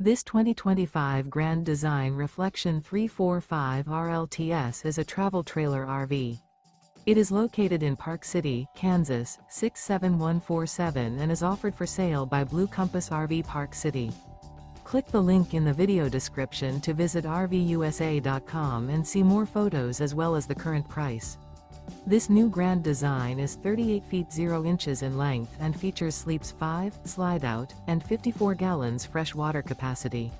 This 2025 Grand Design Reflection 345 RLTS is a travel trailer RV. It is located in Park City, Kansas, 67147 and is offered for sale by Blue Compass RV Park City. Click the link in the video description to visit RVUSA.com and see more photos as well as the current price. This new Grand Design is 38 feet 0 inches in length and features sleeps 5, slide-out, and 54 gallons fresh water capacity.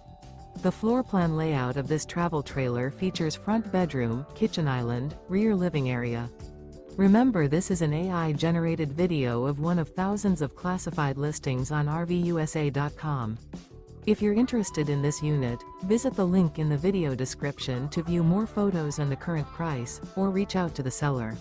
The floor plan layout of this travel trailer features front bedroom, kitchen island, rear living area. Remember, this is an AI-generated video of one of thousands of classified listings on RVUSA.com. If you're interested in this unit, visit the link in the video description to view more photos and the current price, or reach out to the seller.